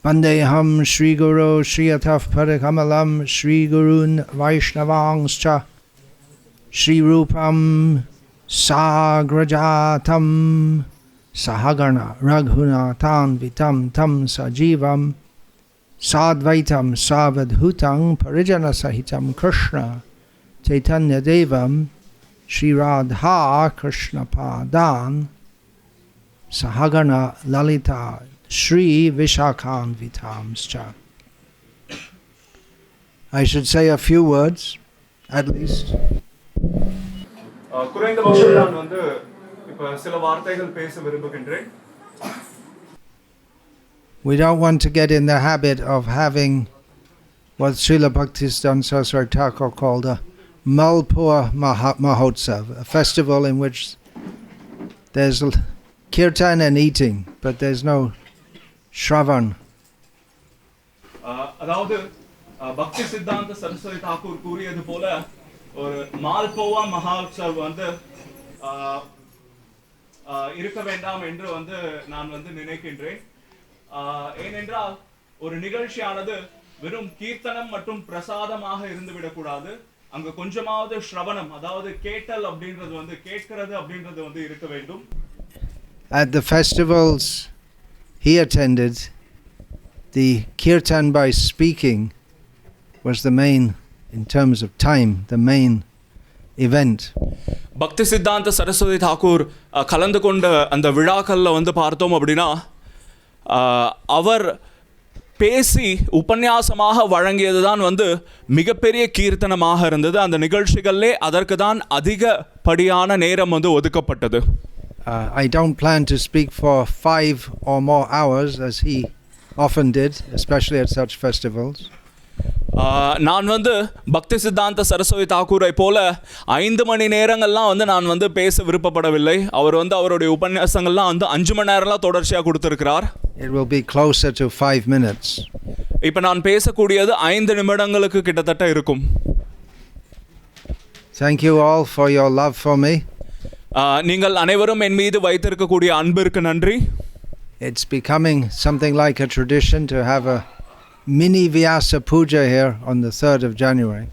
Vandeham Shri Guru Shriyataf Padakamalam Shri Gurun Vaishnavangscha Shri Rupam Sagrajatam Sahagana Raghunathan Vitam Tam Sajivam Sadvaitam Savadhutang Parijana Sahitam Krishna Chaitanya Devam Shri Radha Krishna Padan Sahagana Lalita Shri Vishakhan Vitamscha. I should say a few words, at least. குறைந்தபட்சம் நான் வந்து இப்ப சில வார்த்தைகள் பேச விரும்புகின்றேன். We don't want to get in the habit of having what Srila Bhaktivedanta Saraswati Thakur called a Malpur Mahotsav, a festival in which there's kirtan and eating, but there's no Shravan. அதாவது பக்தி சித்தாந்த சரஸ்வதி தாக்கூர் கூறியது போல ஒரு மால்போவா மஹோத்சவ் வந்து இருக்க வேண்டாம் என்று வந்து நான் வந்து நினைக்கின்றேன். ஏனென்றால் ஒரு நிகழ்ச்சியானது வெறும் கீர்த்தனம் மற்றும் பிரசாதமாக இருந்துவிடக்கூடாது. அங்க கொஞ்சமாவது ஸ்ரவணம், அதாவது கேட்டல் அப்படின்றது வந்து கேட்கிறது அப்படின்றது வந்து இருக்க வேண்டும். At the festivals he attended, the kirtan by speaking was the main, in terms of time, the main event. பக்தி சித்தாந்த சரஸ்வதி தாக்கூர் கலந்து கொண்ட அந்த விழாக்கள்ல வந்து பார்த்தோம் அப்படின்னா அவர் பேசி உபன்யாசமாக வழங்கியது தான் வந்து மிகப்பெரிய கீர்த்தனமாக இருந்தது. அந்த நிகழ்ச்சிகளிலே அதற்கு தான் அதிகப்படியான நேரம் வந்து ஒதுக்கப்பட்டது. I don't plan to speak for 5 or more hours as he often did, especially at such festivals. நான் வந்து பக்தி சித்தாந்த சரஸ்வதி தாக்கூரை போல 5 மணி நேரங்கள்லாம் வந்து நான் வந்து பேச விருப்பப்படவில்லை. அவர் வந்து அவருடைய உபன்யாசங்கள்லாம் வந்து 5 மணி நேரம்லாம் தொடர்ச்சியாக கொடுத்திருக்கிறார். It will be closer to 5 minutes. இப்போ நான் பேசக்கூடியது 5 நிமிடங்களுக்கு கிட்டத்தட்ட இருக்கும். Thank you all for your love for me. நீங்கள் அனைவரும் என் மீது வைத்திருக்கக்கூடிய அன்பிற்கு நன்றி. It's becoming something like a tradition to have a mini Vyasa Puja here on the 3rd of January.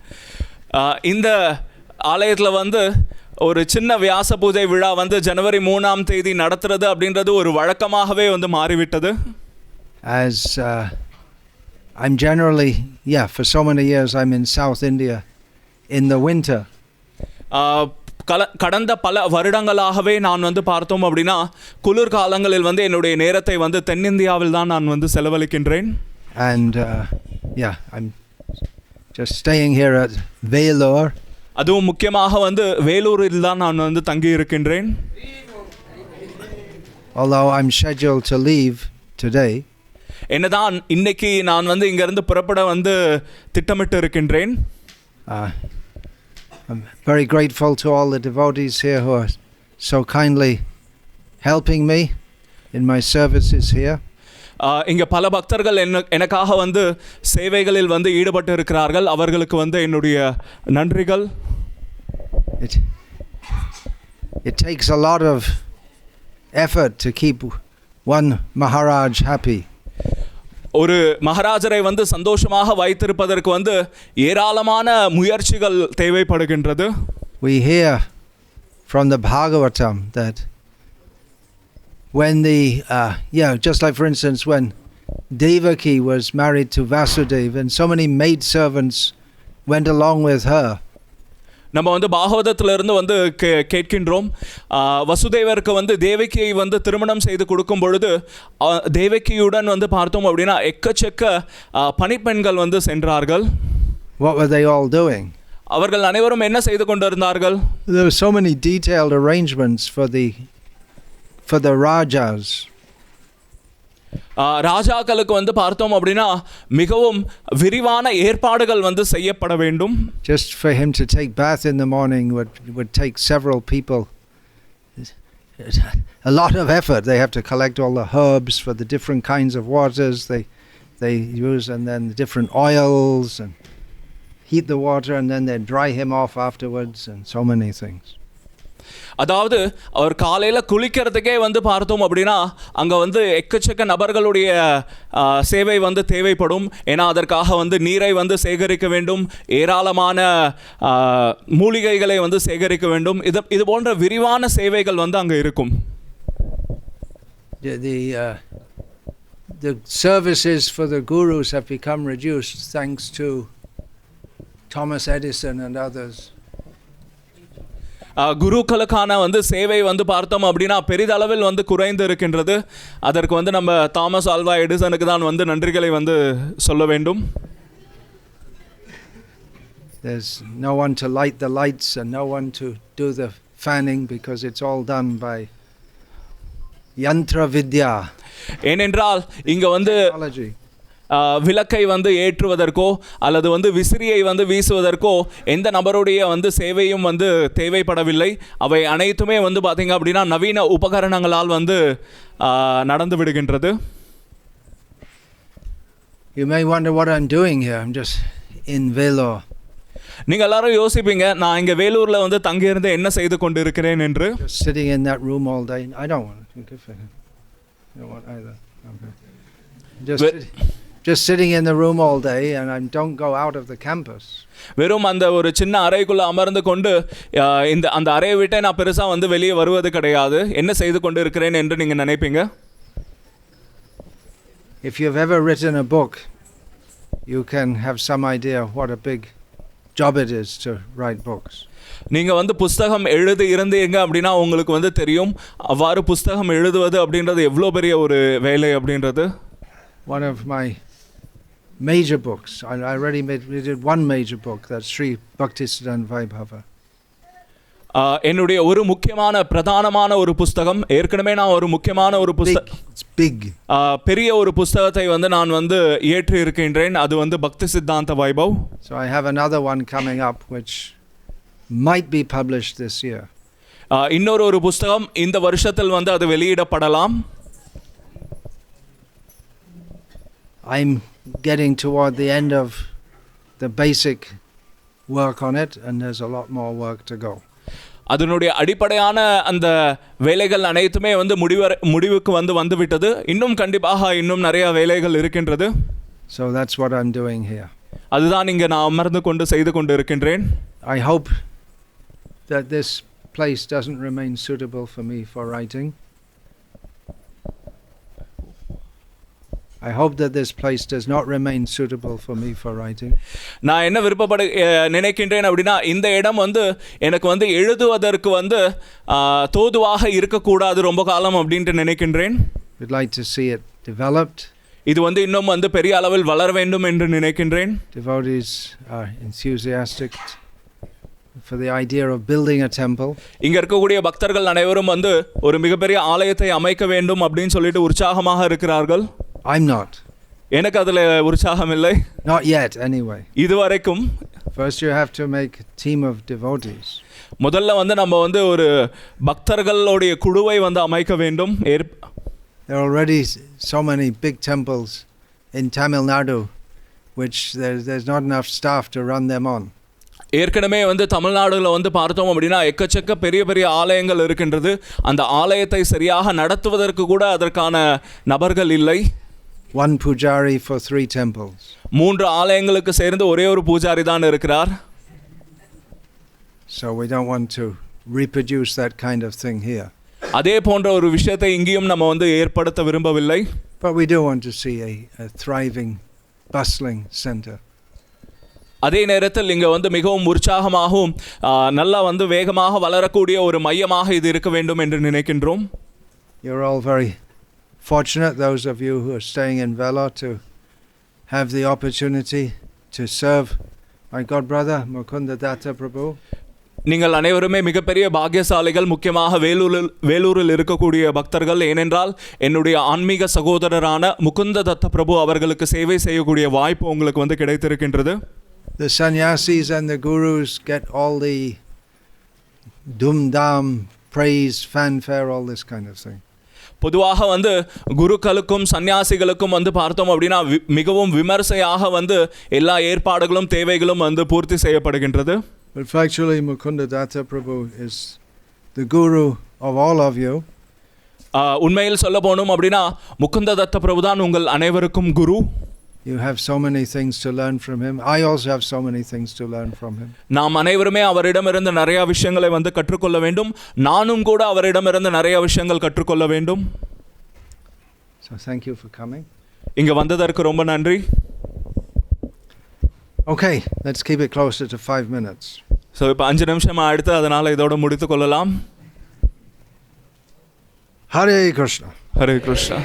இந்த ஆலயத்தில் வந்து ஒரு சின்ன வியாச பூஜை விழா வந்து ஜனவரி 3ஆம் தேதி நடத்துறது அப்படின்றது ஒரு வழக்கமாகவே வந்து மாறிவிட்டது. As I'm generally, for so many years I'm in South India in the winter. கடந்த பல வருடங்களாகவே நான் வந்து பார்த்தோம் அப்படின்னா குளிர் காலங்களில் வந்து என்னுடைய நேரத்தை வந்து தென்னிந்தியாவில் தான் நான் வந்து செலவழிக்கின்றேன். And I'm just staying here at Vellore. அதுவும் முக்கியமாக வந்து வேலூரில் தான் நான் வந்து தங்கி இருக்கின்றேன். Although I'm scheduled to leave today. என்னதான் இன்னைக்கு நான் வந்து இங்கிருந்து புறப்பட வந்து திட்டமிட்டு இருக்கின்றேன். I'm very grateful to all the devotees here who are so kindly helping me in my services here. இங்க பல பக்தர்கள் எனக்காக வந்து சேவைகளில் வந்து ஈடுபட்டு இருக்கிறார்கள். அவர்களுக்கு வந்து என்னுடைய நன்றிகள். It takes a lot of effort to keep one Maharaj happy. ஒரு மகாராஜரை வந்து சந்தோஷமாக வைத்திருப்பதற்கு வந்து ஏராளமான முயற்சிகள் தேவைப்படுகின்றது. We hear from the Bhagavatam that when just like for instance when Devaki was married to Vasudeva and so many maid servants went along with her. நம்ம வந்து பாகவதத்திலிருந்து வந்து கேட்கின்றோம், வசுதேவருக்கு வந்து தேவகியை வந்து திருமணம் செய்து கொடுக்கும் பொழுது தேவகியுடன் வந்து பார்த்தோம் அப்படின்னா எக்கச்சக்க பணிப்பெண்கள் வந்து சென்றார்கள். What were they all doing? அவர்கள் அனைவரும் என்ன செய்து கொண்டிருந்தார்கள்? There were so many detailed arrangements for the rajas. ராஜாக்களுக்கு வந்து பார்த்தோம் அப்படின்னா மிகவும் விரிவான ஏற்பாடுகள் வந்து செய்யப்பட வேண்டும். Just for him to take bath in the morning would take several people a lot of effort. They have to collect all the herbs for the different kinds of waters they use, and then the different oils, and heat the water, and then they dry him off afterwards, and so many things. அதாவது அவர் காலையில் குளிக்கிறதுக்கே வந்து பார்த்தோம் அப்படின்னா அங்கே வந்து எக்கச்சக்க நபர்களுடைய சேவை வந்து தேவைப்படும். ஏன்னா அதற்காக வந்து நீரை வந்து சேகரிக்க வேண்டும், ஏராளமான மூலிகைகளை வந்து சேகரிக்க வேண்டும். இது போன்ற விரிவான சேவைகள் வந்து அங்கே இருக்கும். The services for the gurus have become reduced thanks to Thomas Edison and others. குருக்களுக்கான வந்து சேவை வந்து பார்த்தோம் அப்படின்னா பெரிதளவில் வந்து குறைந்து இருக்கின்றது. அதற்கு வந்து நம்ம தாமஸ் ஆல்வா எடிசனுக்கு தான் வந்து நன்றிகளை வந்து சொல்ல வேண்டும். There's no one to light the lights and no one to do the fanning because it's all done by yantra vidya. ஏனென்றால் இங்கே வந்து விளக்கை வந்து ஏற்றுவதற்கோ அல்லது வந்து விசிறியை வந்து வீசுவதற்கோ எந்த நபருடைய வந்து சேவையும் வந்து தேவைப்படவில்லை. அவை அனைத்துமே வந்து பார்த்தீங்க அப்படின்னா நவீன உபகரணங்களால் வந்து நடந்து விடுகின்றது. You may wonder what I'm doing here. I'm just in Vellore. நீங்கள் எல்லாரும் யோசிப்பீங்க, நான் இங்கே வேலூரில் வந்து தங்கியிருந்து என்ன செய்து கொண்டு இருக்கிறேன் என்று. Just sitting in that room all day. I don't want to. I don't want either. Okay. Just sitting in the room all day and I don't go out of the campus. வெறும் அந்த ஒரு சின்ன அறைக்குள்ள அமர்ந்து கொண்டு அந்த அறையை விட்டே நான் பெருசாக வந்து வெளியே வருவது கிடையாது. என்ன செய்து கொண்டு இருக்கிறேன் என்று நீங்கள் நினைப்பீங்க. If you've ever written a book, you can have some idea what a big job it is to write books. நீங்கள் வந்து புஸ்தகம் எழுதி இருந்தீங்க அப்படின்னா உங்களுக்கு வந்து தெரியும் அவ்வாறு புஸ்தகம் எழுதுவது அப்படின்றது எவ்வளோ பெரிய ஒரு வேலை அப்படின்றது. One of my major books, I already did one major book, that's Sri Bhakti Vaibhava. என்னுடைய ஒரு முக்கியமான பிரதானமான ஒரு புஸ்தகம், ஏற்கனவே நான் ஒரு முக்கியமான ஒரு பெரிய ஒரு புஸ்தகத்தை வந்து நான் வந்து இயற்றி இருக்கின்றேன். அது வந்து பக்தி சித்தாந்த Vaibhav. So I have another one coming up which might be published this year. இன்னொரு ஒரு புஸ்தகம் இந்த வருஷத்தில் வந்து அது வெளியிடப்படலாம். I'm getting toward the end of the basic work on it and there's a lot more work to go. அதனுடைய அடிப்படையான அந்த வேலைகள் அனைத்துமே வந்து முடிவுக்கு வந்து விட்டது. இன்னும் கண்டிப்பாக இன்னும் நிறைய வேலைகள் இருக்கின்றது. So that's what I'm doing here. அதுதான் இங்கே நான் அமர்ந்து கொண்டு செய்து கொண்டு இருக்கின்றேன். I hope that this place doesn't remain suitable for me for writing. I hope that this place does not remain suitable for me for writing. நான் என்ன நினைக்கின்றேன் அப்படின்னா இந்த இடம் வந்து எனக்கு வந்து எழுதுவதற்கு வந்து தோதுவாக இருக்கக்கூடாது ரொம்ப காலம் அப்படின்ட்டு நினைக்கின்றேன். We'd like to see it developed. இது வந்து இன்னும் வந்து பெரிய அளவில் வளர வேண்டும் என்று நினைக்கின்றேன். Devotees are enthusiastic for the idea of building a temple. இங்க இருக்கக்கூடிய பக்தர்கள் அனைவரும் வந்து ஒரு மிகப்பெரிய ஆலயத்தை அமைக்க வேண்டும் அப்படின்னு சொல்லிட்டு உற்சாகமாக இருக்கிறார்கள். I'm not. எனக்கு அதுல உற்சாகம் இல்லை. Not yet anyway. இதுவரைக்கும். First you have to make a team of devotees. முதல்ல வந்து நம்ம வந்து ஒரு பக்தர்களுடைய குழுவை வந்து அமைக்க வேண்டும். There are already so many big temples in Tamil Nadu which there's not enough staff to run them on. ஏற்கனவே வந்து தமிழ்நாடுல வந்து பார்த்தோம் அப்படின்னா எக்கச்சக்க பெரிய பெரிய ஆலயங்கள் இருக்கின்றது. அந்த ஆலயத்தை சரியாக நடத்துவதற்கு கூட அதற்கான நபர்கள் இல்லை. One pujari for 3 temples. 3 ஆலயங்களுக்கு சேர்ந்து ஒரே ஒரு பூஜாரி தான் இருக்கிறார். So we don't want to reproduce that kind of thing here. அதே போன்ற ஒரு விஷயத்தை இங்கேயும் நம்ம வந்து ஏற்படுத்த விரும்பவில்லை. But we do want to see a thriving, bustling center. அதே நேரத்தில் இங்கே வந்து மிகவும் உற்சாகமாகவும் நல்லா வந்து வேகமாக வளரக்கூடிய ஒரு மையமாக இது இருக்க வேண்டும் என்று நினைக்கின்றோம். You're all very fortunate, those of you who are staying in Vellore, to have the opportunity to serve my god brother Mukunda Datta Prabhu. நீங்கள் அனைவருமே மிகப்பெரிய பாக்கியசாலிகள், முக்கியமாக வேலூரில் இருக்கக்கூடிய பக்தர்கள். ஏனென்றால் என்னுடைய ஆன்மீக சகோதரரான முகுந்த தத்த பிரபு அவர்களுக்கு சேவை செய்யக்கூடிய வாய்ப்பு உங்களுக்கு வந்து கிடைத்திருக்கின்றது. The sannyasis and the gurus get all the dum-dam, praise, fanfare, all this kind of thing. பொதுவாக வந்து குருக்களுக்கும் சன்னியாசிகளுக்கும் வந்து பார்த்தோம் அப்படின்னா மிகவும் விமர்சையாக வந்து எல்லா ஏற்பாடுகளும் தேவைகளும் வந்து பூர்த்தி செய்யப்படுகின்றது. But factually Mukunda Datta Prabhu is the guru of all of you. உண்மையில் சொல்ல போகணும் அப்படின்னா முகுந்த தத்த பிரபு தான் உங்கள் அனைவருக்கும் குரு. You have so many things to learn from him. I also have so many things to learn from him. நாம் அனைவருமே அவரிடமிருந்து நிறைய விஷயங்களை வந்து கற்றுக்கொள்ள வேண்டும். நானும் கூட அவரிடமிருந்து நிறைய விஷயங்கள் கற்றுக்கொள்ள வேண்டும். So thank you for coming. இங்க வந்ததற்கு ரொம்ப நன்றி. Okay, let's keep it closer to 5 minutes. So இப்போ 5 நிமிஷம் அடுத்து, அதனால் இதோட முடித்து கொள்ளலாம். Hare Krishna. ஹரே கிருஷ்ணா.